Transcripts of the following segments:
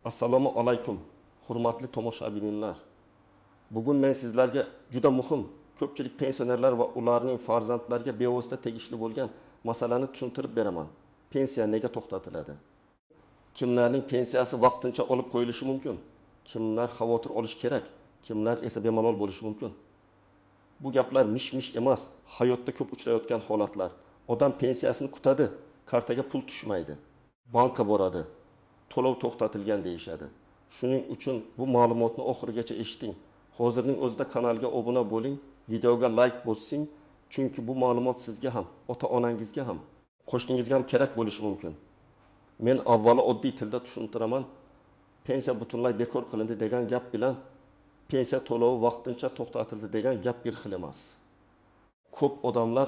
Assalomu alaykum, hurmatli tomoshabinlar. Bugun men sizlarga juda muhim, ko'pchilik pensionerlar va ularning farzandlariga bevosita tegishli bo'lgan masalani tushuntirib beraman. Pensiya nega to'xtatiladi? Kimlarning pensiyasi vaqtincha olib qo'yilishi mumkin? Kimlar xavotir olish kerak? Kimlar esa bemalol bo'lishi mumkin? Bu gaplar mish-mish emas, hayotda ko'p uchrayotgan holatlar. Odam pensiyasini kutadi, kartaga pul tushmaydi. Banka boradi. To'lov to'xtatilgan deyishadi. Shuning uchun bu ma'lumotni oxirigacha eshiting. Hozirning o'zida kanalga obuna bo'ling, videoga like bosing, chunki bu ma'lumot sizga ham, ota-onangizga ham, qo'shningizga ham kerak bo'lishi mumkin. Men avvalo oddiy tilda tushuntiraman. Pensiya butunlay bekor qilindi degan gap bilan pensiya to'lovi vaqtincha to'xtatildi degan gap bir xil emas. Ko'p odamlar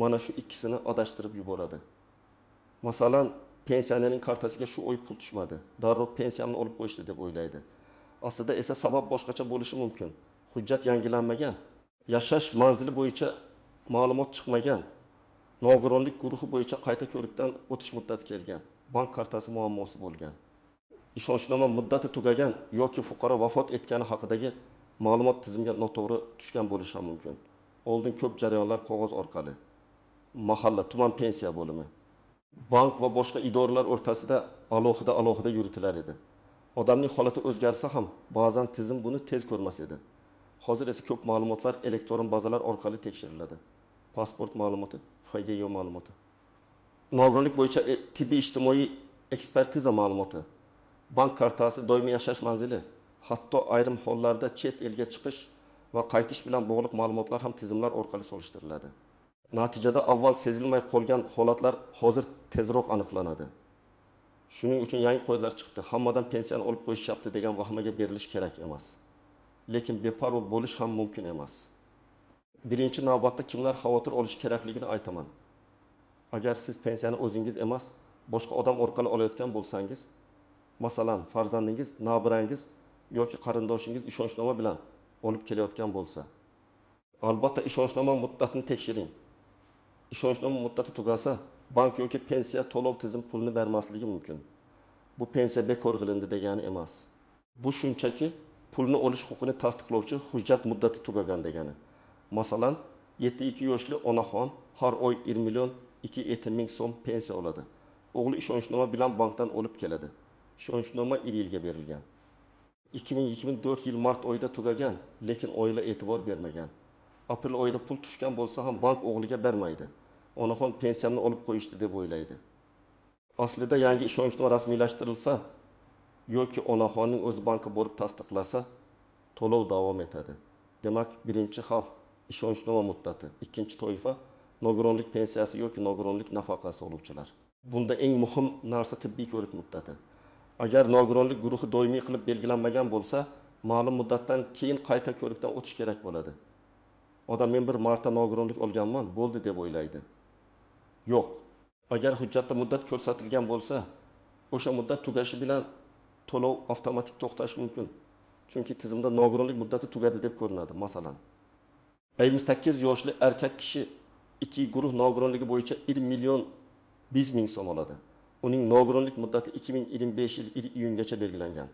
mana shu ikkisini adashtirib yuboradi. Masalan, pensionerning kartasiga shu oy pul tushmadi. Darrov pensiyamni olib qo'yishdi deb o'ylaydi. Aslida esa sabab boshqacha bo'lishi mumkin. Hujjat yangilanmagan, yashash manzili bo'yicha ma'lumot chiqmagan, nogironlik guruhi bo'yicha qayta ko'rikdan o'tish muddati kelgan, bank kartasi muammosi bo'lgan, ishonchnoma muddati tugagan yoki fuqaro vafot etgani haqidagi ma'lumot tizimga noto'g'ri tushgan bo'lishi ham mumkin. Oldin ko'p jarayonlar qog'oz orqali, mahalla, tuman pensiya bo'limi, bank va boshqa idoralar o'rtasida alohida yuritilar edi. Odamning holati o'zgarsa ham ba'zan tizim buni tez ko'rmas edi. Hozir esa ko'p ma'lumotlar elektron bazalar orqali tekshiriladi. Pasport ma'lumoti, FGO ma'lumoti, nogironlik bo'yicha tibbiy ijtimoiy ekspertiza ma'lumoti, bank kartasi, doimiy yashash manzili, hatto ayrim hollarda chet elga chiqish va qaytish bilan bog'liq ma'lumotlar ham tizimlar orqali solishtiriladi. Natijada avval sezilmay qolgan holatlar hozir tezroq aniqlanadi. Shuning uchun yangi qoidalar chiqdi. Hammadan pensiyani olib qo'yishyapti degan vahimaga berilish kerak emas. Lekin beparvo bo'lish ham mumkin emas. Birinchi navbatda kimlar xavotir olish kerakligini aytaman. Agar siz pensiyani o'zingiz emas, boshqa odam orqali olayotgan bo'lsangiz, masalan, farzandingiz, nabirangiz yoki qarindoshingiz ishonchnoma bilan olib kelayotgan bo'lsa, albatta ishonchnoma muddatini tekshiring. Ishonchnoma muddati tugasa, bank yoki pensiya to'lov tizim pulni bermasligi mumkin. Bu pensiya bekor qilindi degani emas. Bu shunchaki pulni olish huquqini tasdiqlovchi hujjat muddati tugagan degani. Masalan, 7-2 yoshli onaxon har oy 1.2 million so'm pensiya oladi. O'g'li ishonchnoma bilan bankdan olib keladi. Ishonchnoma 1 yilga berilgan. 2024 yil mart oyida tugagan, lekin oila e'tibor bermagan. Aprel oyida pul tushgan bo'lsa ham bank o'g'liga bermaydi. Onaxon pensiyamni olib qo'yishdi deb o'ylaydi. Aslida yangi ishonchnoma rasmiylashtirilsa yoki onaxonning o'zi bankka borib tasdiqlasa, to'lov davom etadi. Demak, birinchi xavf ishonchnoma muddati, ikkinchi toifa nogironlik pensiyasi yoki nogironlik nafaqasi oluvchilar. Bunda eng muhim narsa tibbiy ko'rik muddati. Agar nogironlik guruhi doimiy qilib belgilanmagan bo'lsa, ma'lum muddatdan keyin qayta ko'rikdan o'tish kerak bo'ladi. Odam men bir marta nogironlik olganman, bo'ldi deb o'ylaydi. Yo'q. Agar hujjatda muddat ko'rsatilgan bo'lsa, o'sha muddat tugashi bilan to'lov avtomatik to'xtashi mumkin. Chunki tizimda nogironlik muddati tugadi deb ko'rinadi. Masalan, 58 yoshli erkak kishi ikki guruh nogironligi bo'yicha 1.1 million so'm oladi. Uning nogironlik muddati 2025 yil iyungacha belgilangan.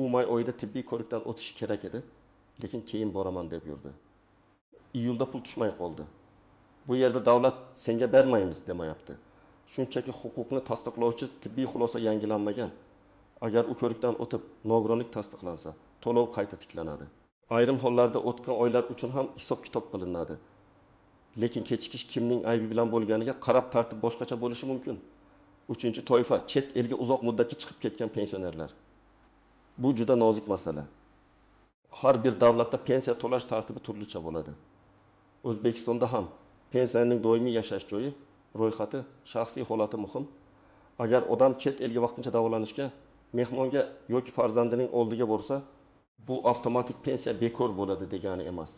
U may oyida tibbiy ko'rikdan o'tishi kerak edi, lekin keyin boraman deb yurdi. Iyulda pul tushmay qoldi. Bu yerda davlat senga bermaymiz demayapti. Shunchaki huquqni tasdiqlovchi tibbiy xulosa yangilanmagan. Agar u ko'rikdan o'tib nogironlik tasdiqlansa, to'lov qayta tiklanadi. Ayrim hollarda o'tgan oylar uchun ham hisob-kitob qilinadi. Lekin kechikish kimning aybi bilan bo'lganiga qarab tartib boshqacha bo'lishi mumkin. Uchinchi toifa chet elga uzoq muddatga chiqib ketgan pensionerlar. Bu juda nozik masala. Har bir davlatda pensiya to'lash tartibi turlicha bo'ladi. O'zbekistonda ham pensiyaning doimiy yashash joyi ro'yxati, shaxsiy holati muhim. Agar odam chet elga vaqtincha davolanishga, mehmonga yoki farzandining oldiga borsa, bu avtomatik pensiya bekor bo'ladi degani emas.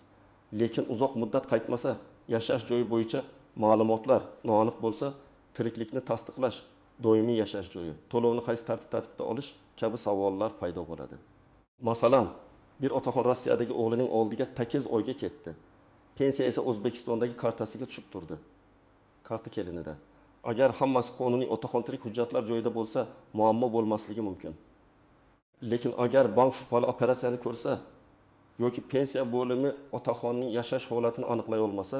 Lekin uzoq muddat qaytmasa, yashash joyi bo'yicha ma'lumotlar noaniq bo'lsa, tiriklikni tasdiqlash, doimiy yashash joyi, to'lovni qaysi tartibda olish kabi savollar paydo bo'ladi. Masalan, bir otaxon Rossiyadagi o'g'lining oldiga 8 oyga ketdi. Pensiya esa O'zbekistondagi kartasiga tushib turdi. Karta kelinida. Agar hammasi qonuniy otaxon tirik hujjatlar joyida bo'lsa, muammo bo'lmasligi mumkin. Lekin agar bank shubhali operatsiyani ko'rsa yoki pensiya bo'limi otaxonning yashash holatini aniqlay olmasa,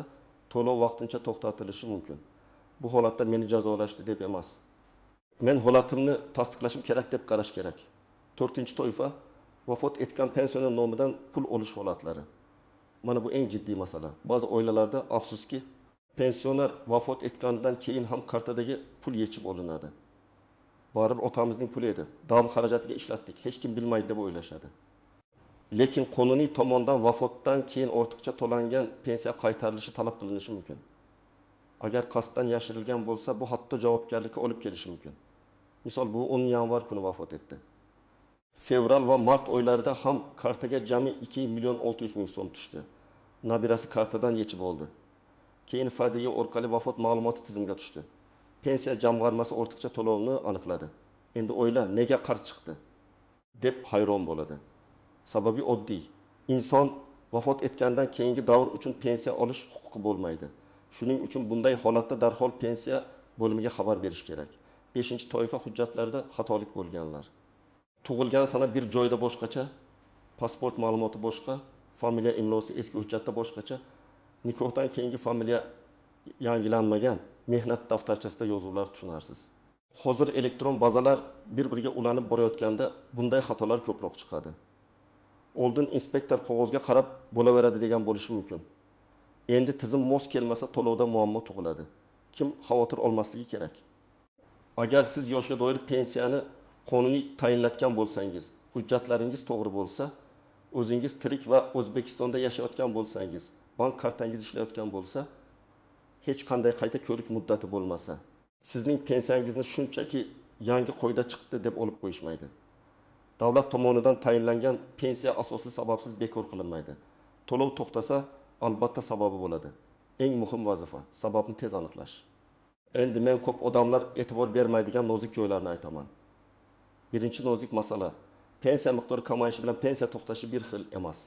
to'lov vaqtincha to'xtatilishi mumkin. Bu holatda meni jazolashdi deb emas. Men holatimni tasdiqlashim kerak deb qarash kerak. 4-toifa vafot etgan pensioner nomidan pul olish holatlari. Mana bu eng jiddiy masala. Ba'zi oilalarda afsuski pensioner vafot etgandan keyin ham kartadagi pul yechib olinadi. Baribir otamizning puli edi. Davom xarajatiga ishlatdik. Hech kim bilmaydi deb o'ylashadi. Lekin qonuniy tomondan vafotdan keyin ortiqcha to'langan pensiya qaytarilishi talab qilinishi mumkin. Agar qasddan yashirilgan bo'lsa, bu hatto javobgarlikka olib kelishi mumkin. Misol bu 10 yanvar kuni vafot etdi. Fevral va mart oylarida ham kartaga jami 2.600.000 so'm tushdi. Nabirasi kartadan yechib oldi. Keyin fadya orqali vafot ma'lumoti tizimga tushdi. Pensiya jamg'armasi ortiqcha to'lovni aniqladi. Endi o'yla, nega qarz chiqdi deb hayron bo'ladi. Sababi oddiy. Inson vafot etgandan keyingi davr uchun pensiya olish huquqi bo'lmaydi. Shuning uchun bunday holatda darhol pensiya bo'limiga xabar berish kerak. 5-toifa hujjatlarda xatolik bo'lganlar. Tug'ilgan sana bir joyda boshqacha, pasport ma'lumoti boshqa, familiya imlosi eski hujjatda boshqacha, nikohdan keyingi familiya yangilanmagan, mehnat daftarchasida yozuvlar tushunarsiz. Hozir elektron bazalar bir-biriga ulanib borayotganda bunday xatolar ko'proq chiqadi. Oldin inspektor qog'ozga qarab bo'laveradi degan bo'lishi mumkin. Endi tizim mos kelmasa to'lovda muammo tug'iladi. Kim xavotir olmasligi kerak. Agar siz yoshga doir pensiyani qonuniy tayinlatgan bo'lsangiz, hujjatlaringiz to'g'ri bo'lsa, o'zingiz tirik va O'zbekistonda yashayotgan bo'lsangiz, bank kartangiz ishlayotgan bo'lsa, hech qanday qayta ko'rik muddati bo'lmasa, sizning pensiyangizni shunchaki yangi qoida chiqdi deb olib qo'yishmaydi. Davlat tomonidan tayinlangan pensiya asosli sababsiz bekor qilinmaydi. To'lov to'xtasa, albatta sababi bo'ladi. Eng muhim vazifa sababni tez aniqlash. Endi men ko'p odamlar e'tibor bermaydigan nozik joylarni aytaman. Birinchi nozik masala, pensiya miqdori kamayishi bilan pensiya to'xtashi bir xil emas.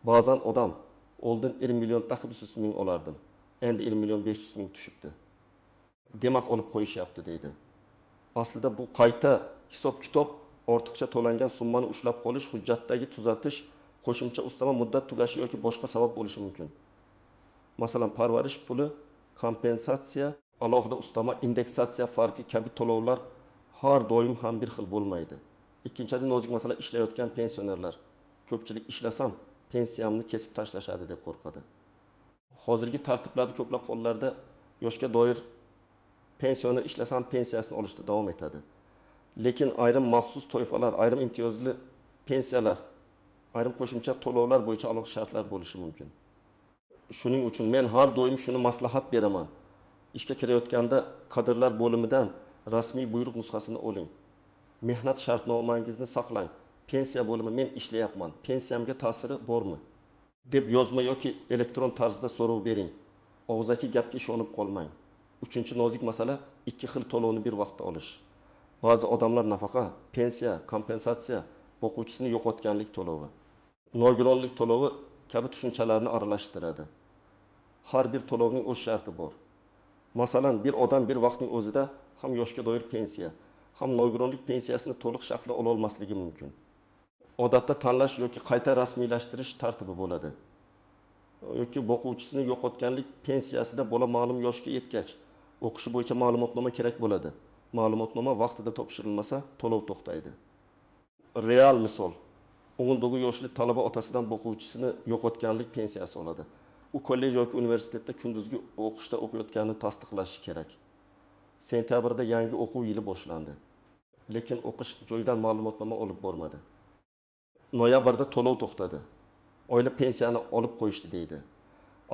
Ba'zan odam oldin 20 million taqib 300 ming olardim. Endi 20 million 500 ming tushibdi. Demak olib qo'yishyapti deydi. Aslida bu qayta hisob-kitob ortiqcha to'langan summani ushlab qolish, hujjatdagi tuzatish, qo'shimcha ustama muddat tugashi yoki boshqa sabab bo'lishi mumkin. Masalan, parvarish puli, kompensatsiya, alohida ustama, indeksatsiya farqi kabi to'lovlar har doim ham bir xil bo'lmaydi. Ikkinchidan nozik masala ishlayotgan pensionerlar. Ko'pchilik ishlasam pensiyamni kesib tashlashadi deb qo'rqadi. Hozirgi tartiblarda ko'plab hollarda yoshga doir pensioner ishlasam pensiyasini olishda davom etadi. Lekin ayrim maxsus toifalar, ayrim imtiyozli pensiyalar, ayrim qo'shimcha to'lovlar bo'yicha alohida shartlar bo'lishi mumkin. Shuning uchun men har doim shuni maslahat beraman. Ishga kirayotganda kadrlar bo'limidan rasmiy buyruq nusxasini oling. Mehnat shartnomangizni saqlang. Pensiya bo'limi men ishlayapman. Pensiyamga ta'siri bormi? deb yozma yoki elektron tarzda so'rov bering. Og'zaki gapga ishonib qolmang. 3-nozik masala 2 xil to'lovni bir vaqtda olish. Ba'zi odamlar nafaqa, pensiya, kompensatsiya, o'quvchisini yo'qotganlik to'lovi, nogironlik to'lovi kabi tushunchalarni aralashtiradi. Har bir to'lovning o'z sharti bor. Masalan, bir odam bir vaqtning o'zida ham yoshga doir pensiya, ham nogironlik pensiyasini to'liq shaklda ola olmasligi mumkin. Odatda tanlash yoki qayta rasmiylashtirish tartibi bo'ladi. Yoki o'quvchisini yo'qotganlik pensiyasida bola ma'lum yoshga yetgach, o'qishi bo'yicha ma'lumotnoma kerak bo'ladi. Ma'lumotnoma vaqtida topshirilmasa, to'lov to'xtaydi. Real misol. 19 yoshli talaba otasidan o'quvchisini yo'qotganlik pensiyasi oladi. U kollej yoki universitetda kunduzgi o'qishda o'qiyotganini tasdiqlashi kerak. Sentyabrda yangi o'quv yili boshlandi. Lekin o'qish joyidan ma'lumotnoma olib bormadi. Noyabrda to'lov to'xtadi. Oila pensiyani olib qo'yishdi deydi.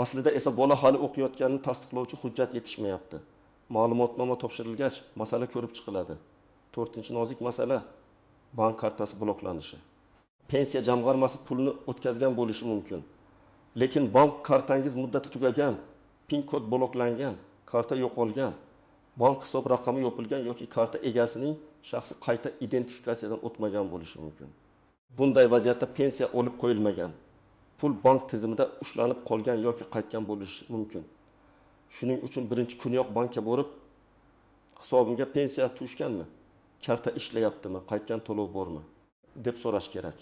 Aslida esa bola hali o'qiyotganini tasdiqlovchi hujjat yetishmayapti. Ma'lumotnoma topshirilgach, masala ko'rib chiqiladi. 4-nozik masala bank kartasi bloklanishi. Pensiya jamg'armasi pulni o'tkazgan bo'lishi mumkin. Lekin bank kartangiz muddati tugagan, PIN kod bloklangan, karta yo'qolgan, bank hisob raqami yopilgan yoki karta egasining shaxsi qayta identifikatsiyadan o'tmagan bo'lishi mumkin. Bunday vaziyatda pensiya olib qo'yilmagan, pul bank tizimida ushlanib qolgan yoki qaytgan bo'lishi mumkin. Shuning uchun birinchi kuniyoq bankka borib, hisobimga pensiya tushganmi? Karta ishlayaptimi? Qaytgan to'lov bormi? deb so'rash kerak.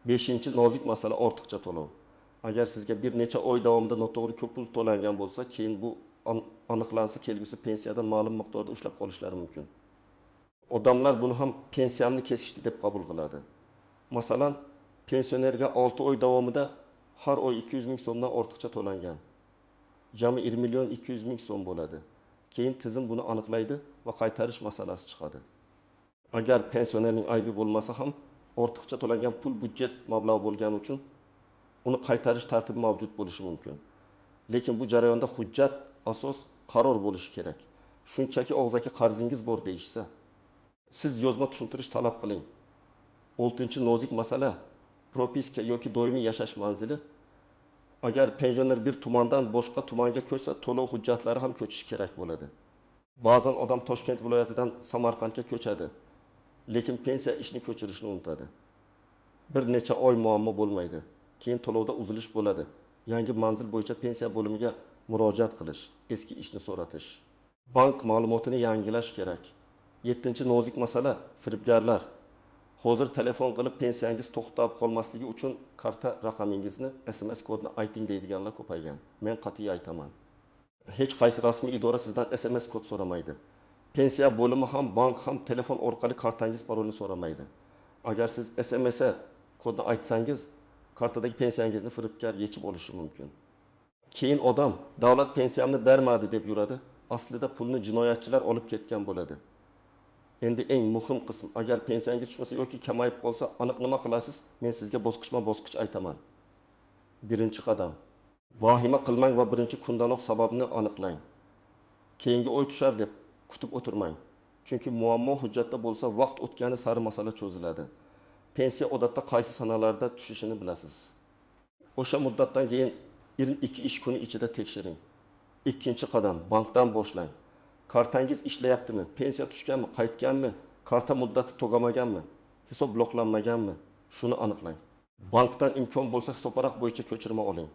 5-chi nozik masala ortiqcha to'lov. Agar sizga bir necha oy davomida noto'g'ri ko'p pul to'langan bo'lsa, keyin bu aniqlansa, kelgusi pensiyadan ma'lum miqdorda ushlab qolishlari mumkin. Odamlar buni ham pensiyamni kesishdi deb qabul qiladi. Masalan, pensionerga 6 oy davomida har oy 200 ming so'mdan ortiqcha to'langan. Jami 1 million 200 ming so'm bo'ladi. Keyin tizim buni aniqlaydi va qaytarish masalasi chiqadi. Agar pensionerning aybi bo'lmasa ham ortiqcha to'langan pul budjet mablag'i bo'lgani uchun uni qaytarish tartibi mavjud bo'lishi mumkin. Lekin bu jarayonda hujjat, asos, qaror bo'lishi kerak. Shunchaki og'zaki qarzingiz bor deyishsa, siz yozma tushuntirish talab qiling. 6-chi nozik masala propiska yoki doimiy yashash manzili. Agar pensioner bir tumandan boshqa tumanga ko'chsa, to'lov hujjatlari ham ko'chishi kerak bo'ladi. Ba'zan odam Toshkent viloyatidan Samarqandga ko'chadi, lekin pensiya ishni ko'chirishni unutadi. Bir necha oy muammo bo'lmaydi. Keyin to'lovda uzilish bo'ladi. Yangi manzil bo'yicha pensiya bo'limiga murojaat qilish, eski ishni so'ratish. Bank ma'lumotini yangilash kerak. 7-chi nozik masala firibgarlar. Hozir telefon qilib pensiyangiz to'xtab qolmasligi uchun karta raqamingizni, SMS kodini ayting deydiganlar ko'paygan. Men qat'iy aytaman. Hech qaysi rasmiy idora sizdan SMS kod so'ramaydi. Pensiya bo'limi ham, bank ham telefon orqali kartangiz parolini so'ramaydi. Agar siz SMS kodni aytsangiz, kartadagi pensiyangizni firibgar yechib olishi mumkin. Keyin odam davlat pensiyamni bermadi deb yuradi. Aslida pulni jinoyatchilar olib ketgan bo'ladi. Endi eng muhim qism, agar pensiyangiz tushmasa yoki kamayib qolsa, aniq nima qilasiz? Men sizga bosqichma-bosqich aytaman. Birinchi qadam. Vahima qilmang va birinchi kundanoq sababni aniqlang. Keyingi oy tushar deb kutib o'tirmang. Chunki muammo hujjatda bo'lsa, vaqt o'tgani sari masala cho'ziladi. Pensiya odatda qaysi sanalarda tushishini bilasiz. O'sha muddatdan keyin 22 ish kuni ichida tekshiring. Ikkinchi qadam, bankdan boshlang. Kartangiz ishlayaptimi? Pensiya tushganmi? Qaytganmi? Karta muddati tugamaganmi? Hisob bloklanmaganmi? Shuni aniqlang. Bankdan imkon bo'lsa hisobvaraq bo'yicha ko'chirma oling.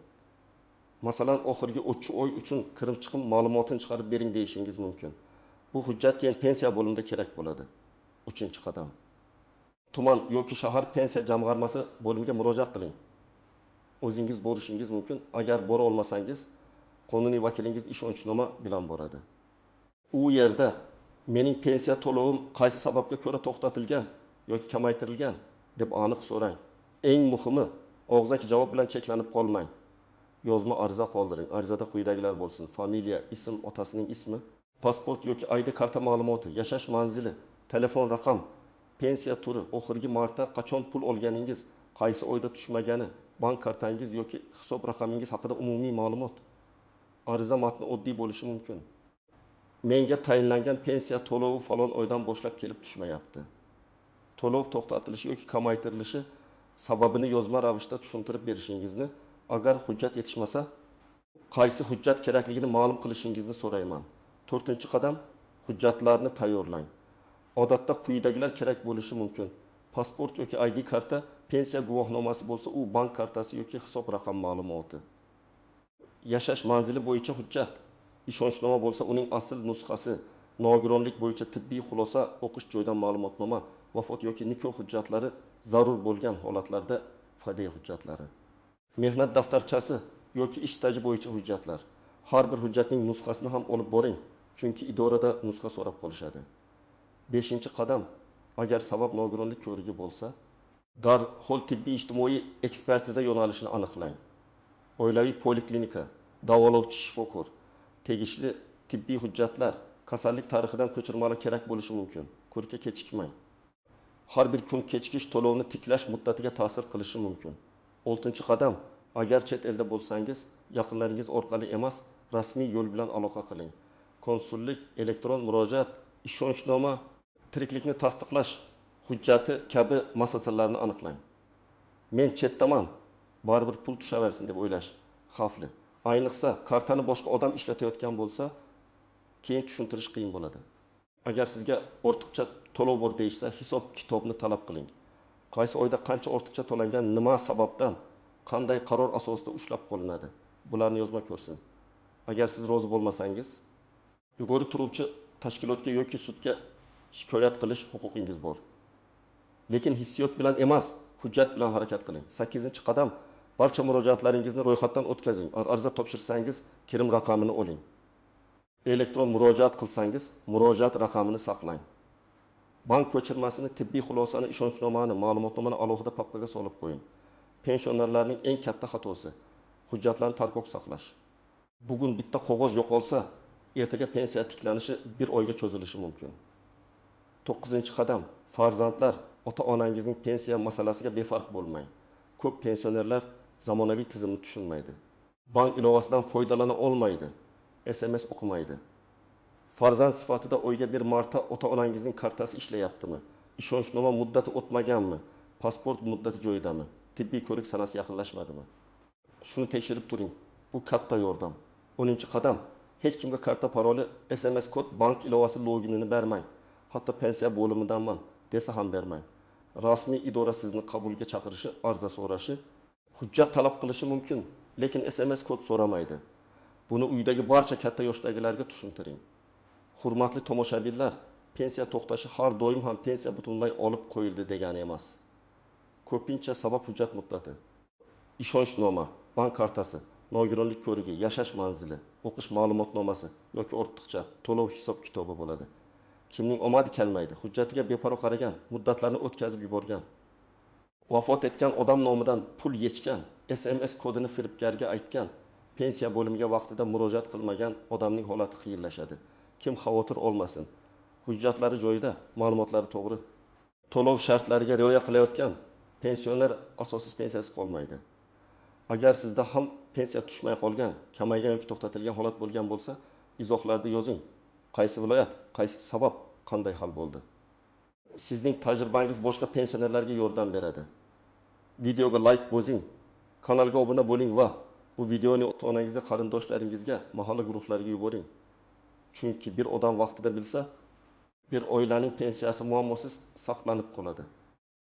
Masalan, oxirgi 3 oy uchun kirim-chiqim ma'lumotini chiqarib bering deyishingiz mumkin. Bu hujjat keyin pensiya bo'limida kerak bo'ladi. 3-qadam. Tuman yoki shahar pensiya jamg'armasi bo'limiga murojaat qiling. O'zingiz borishingiz mumkin. Agar bora olmasangiz, qonuniy vakilingiz ishonchnoma bilan boradi. U yerda mening pensiya to'lovim qaysi sababga ko'ra to'xtatilgan yoki kamaytirilgan deb aniq so'rang. Eng muhimi, og'zaki javob bilan cheklanib qolmang. Yozma ariza qoldiring. Arizada quyidagilar bo'lsin: familiya, ism, otasining ismi, pasport yoki ID karta ma'lumoti, yashash manzili, telefon raqam, pensiya turi, oxirgi marta qachon pul olganingiz, qaysi oyda tushmagani, bank kartangiz yoki hisob raqamingiz haqida umumiy ma'lumot. Ariza matni oddiy bo'lishi mumkin. Menga tayinlangan pensiya to'lovi falon oydan boshlab kelib tushmayapti. To'lov to'xtatilishi yoki kamaytirilishi sababini yozma ravishda tushuntirib berishingizni, agar hujjat yetishmasa, qaysi hujjat kerakligini ma'lum qilishingizni so'rayman. 4-qadam, hujjatlarni tayyorlang. Odatda quyidagilar kerak bo'lishi mumkin. Pasport yoki ID karta, pensiya guvohnomasi bo'lsa, u bank kartasi yoki hisob raqam ma'lumoti. Yashash manzili bo'yicha hujjat. Ishonchnoma bo'lsa, uning asl nusxasi, nogironlik bo'yicha tibbiy xulosa, o'qish joyidan ma'lumotnoma, vafot yoki nikoh hujjatlari, zarur bo'lgan holatlarda fadya hujjatlari. Mehnat daftarchasi yoki ish staji bo'yicha hujjatlar. Har bir hujjatning nusxasini ham olib boring, chunki idorada nusxa so'rab qolishadi. 5-qadam, agar sabab nogironlik ko'rigi bo'lsa, darhol tibbiy ijtimoiy ekspertiza yo'nalishini aniqlang. Oilaviy poliklinika, davolovchi shifokor, tegishli tibbiy hujjatlar, kasallik tarixidan ko'chirmalar kerak bo'lishi mumkin. Ko'rikka kechikmang. Har bir kun kechikish to'lovni tiklash muddatiga ta'sir qilishi mumkin. 6-qadam, agar chet elda bo'lsangiz, yaqinlaringiz orqali emas, rasmiy yo'l bilan aloqa qiling. Konsullik, elektron murojaat, ishonchnoma, tiriklikni tasdiqlash hujjati kabi masalalarni aniqlang. Men chetdaman, baribir pul tushaversin deb o'ylash xavfli. Ayniqsa, kartani boshqa odam ishlatayotgan bo'lsa, keyin tushuntirish qiyin bo'ladi. Agar sizga ortiqcha to'lov bor deyishsa, hisob kitobni talab qiling. Qaysi oyda qancha ortiqcha to'langan, nima sababdan, qanday qaror asosida ushlab qolinadi. Bularni yozma ko'rsin. Agar siz rozi bo'lmasangiz, yuqori turuvchi tashkilotga yoki sudga shikoyat qilish huquqingiz bor. Lekin hissiyot bilan emas, hujjat bilan harakat qiling. 8-qadam barcha murojaatlaringizni ro'yxatdan o'tkazing. Ariza topshirsangiz, kirim raqamini oling. Elektron murojaat qilsangiz, murojaat raqamini saqlang. Bank ko'chirmasini, tibbiy xulosani, ishonchnomani, ma'lumotnomani alohida papkaga solib qo'ying. Pensionerlarning eng katta xatosi hujjatlarni tarkoq saqlash. Bugun bitta qog'oz yo'qolsa, ertaga pensiya tiklanishi 1 oyga cho'zilishi mumkin. 9-qadam farzandlar ota-onangizning pensiya masalasiga befarq bo'lmang. Ko'p pensionerlar zamonaviy tizimni tushunmaydi. Bank ilovasidan foydalana olmaydi. SMS o'qimaydi. Farzand sifatida oyga bir marta ota-onangizning kartasi ishlayaptimi? Ishonchnoma muddati o'tmaganmi? Pasport muddati joyidami? Tibbiy ko'rik sanasi yaqinlashmadimi? Shuni tekshirib turing. Bu katta yordam. 10-qadam hech kimga karta paroli, SMS kod, bank ilovasi loginini bermang. Hatto pensiya bo'limidanman desa ham bermang. Rasmiy idora sizni qabulga chaqirishi, ariza so'rashi, hujjat talab qilishi mumkin, lekin SMS kod so'ramaydi. Buni uydagi barcha katta yoshdagilarga tushuntiring. Hurmatli tomoshabinlar, pensiya to'xtashi har doim ham pensiya butunlay olib qo'yildi degani emas. Ko'pincha sabab hujjat muddati, ishonchnoma, bank kartasi, nogironlik ko'rigi, yashash manzili, o'qish ma'lumotnomasi yoki ortiqcha to'lov hisob kitobi bo'ladi. Kimning omadi kelmaydi, hujjatiga beparvo qaragan, muddatlarni o'tkazib yuborgan, vafot etgan odam nomidan pul yechgan, SMS kodini firibgarga aytgan, pensiya bo'limiga vaqtida murojaat qilmagan odamning holati qiyinlashadi. Kim xavotir olmasin. Hujjatlari joyida, ma'lumotlari to'g'ri. To'lov shartlariga rioya qilayotgan pensioner asossiz pensiyasiz qolmaydi. Agar sizda ham pensiya tushmay qolgan, kamaygan yoki to'xtatilgan holat bo'lgan bo'lsa, izohlarda yozing. Qaysi viloyat, qaysi sabab, qanday hal bo'ldi? Sizning tajribangiz boshqa pensionerlarga yordam beradi. Videoga like bosing, kanalga obuna bo'ling va bu videoni ota-onangizga, qarindoshlaringizga, mahalla guruhlariga yuboring. Chunki bir odam vaqtida bilsa, bir oilaning pensiyasi muammosiz saqlanib qoladi.